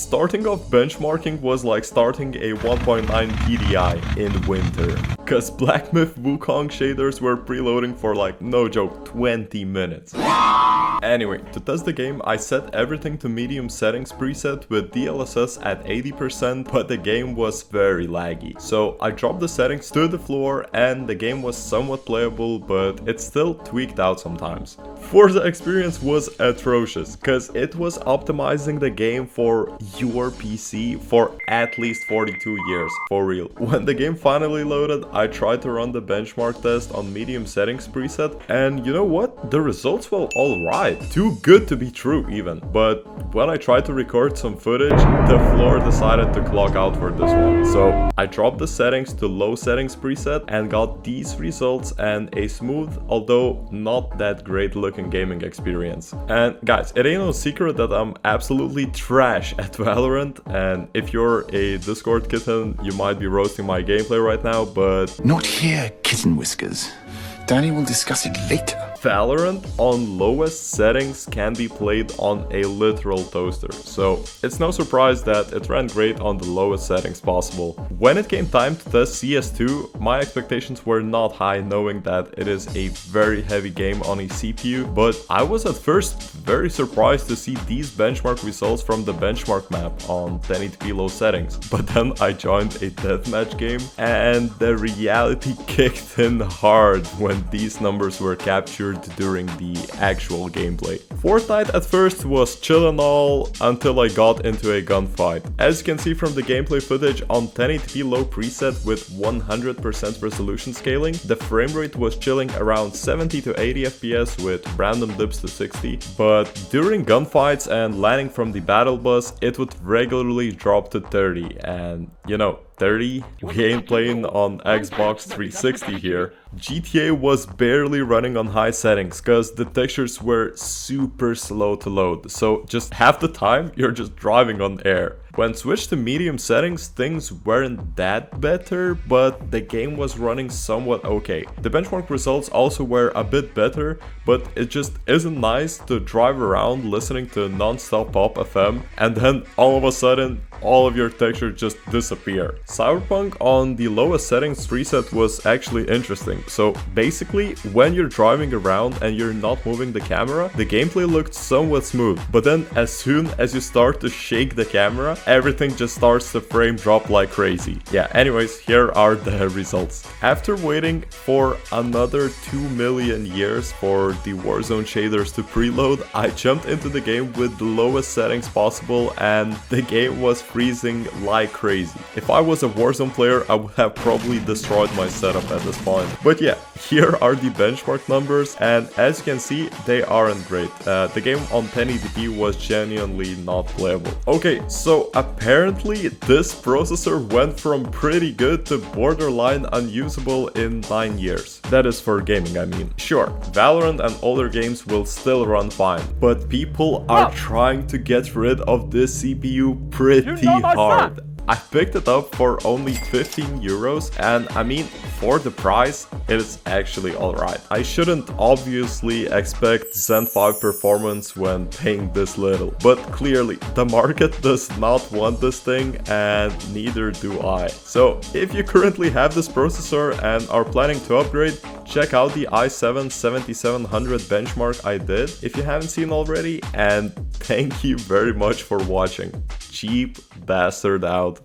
starting off benchmarking was like starting a 1.9 PDI in winter. Cause Black Myth Wukong shaders were preloading for like, no joke, 20 minutes. Anyway, to test the game, I set everything to medium settings preset with DLSS at 80%, but the game was very laggy. So I dropped the settings to the floor and the game was somewhat playable, but it still tweaked out sometimes. Forza experience was atrocious, cause it was optimizing the game for your PC for at least 42 years, for real. When the game finally loaded, I tried to run the benchmark test on medium settings preset, and you know what? The results were alright. Too good to be true even. But when I tried to record some footage, the floor decided to clock out for this one. So I dropped the settings to low settings preset and got these results and a smooth, although not that great looking gaming experience. And guys, it ain't no secret that I'm absolutely trash at Valorant, and if you're a Discord kitten, you might be roasting my gameplay right now, but... Not here, kitten whiskers. Danny will discuss it later. Valorant on lowest settings can be played on a literal toaster, so it's no surprise that it ran great on the lowest settings possible. When it came time to test CS2, my expectations were not high, knowing that it is a very heavy game on a CPU, but I was at first very surprised to see these benchmark results from the benchmark map on 1080p low settings. But then I joined a deathmatch game and the reality kicked in hard when these numbers were captured during the actual gameplay. Fortnite at first was chill and all until I got into a gunfight. As you can see from the gameplay footage on 1080p low preset with 100% resolution scaling, the frame rate was chilling around 70 to 80 FPS with random dips to 60, but during gunfights and landing from the battle bus, it would regularly drop to 30, and you know, 30? We ain't playing on Xbox 360 here. GTA was barely running on high settings cause the textures were super slow to load, so just half the time you're just driving on air. When switched to medium settings, things weren't that better, but the game was running somewhat okay. The benchmark results also were a bit better, but it just isn't nice to drive around listening to non-stop pop FM and then all of a sudden all of your textures just disappear. Cyberpunk on the lowest settings preset was actually interesting. So basically, when you're driving around and you're not moving the camera, the gameplay looked somewhat smooth, but then as soon as you start to shake the camera, everything just starts to frame drop like crazy. Yeah, anyways, here are the results. After waiting for another 2 million years for the Warzone shaders to preload, I jumped into the game with the lowest settings possible and the game was freezing like crazy. If I was a Warzone player, I would have probably destroyed my setup at this point. But yeah, here are the benchmark numbers, and as you can see, they aren't great. The game on 1080p was genuinely not playable. Okay, so apparently this processor went from pretty good to borderline unusable in 9 years. That is for gaming, I mean. Sure, Valorant and older games will still run fine, but people are trying to get rid of this CPU pretty hard. I picked it up for only 15 euros, and I mean, for the price, it is actually alright. I shouldn't obviously expect Zen 5 performance when paying this little, but clearly the market does not want this thing, and neither do I. So if you currently have this processor and are planning to upgrade, check out the i7-7700 benchmark I did if you haven't seen already, and thank you very much for watching. Cheap bastard out.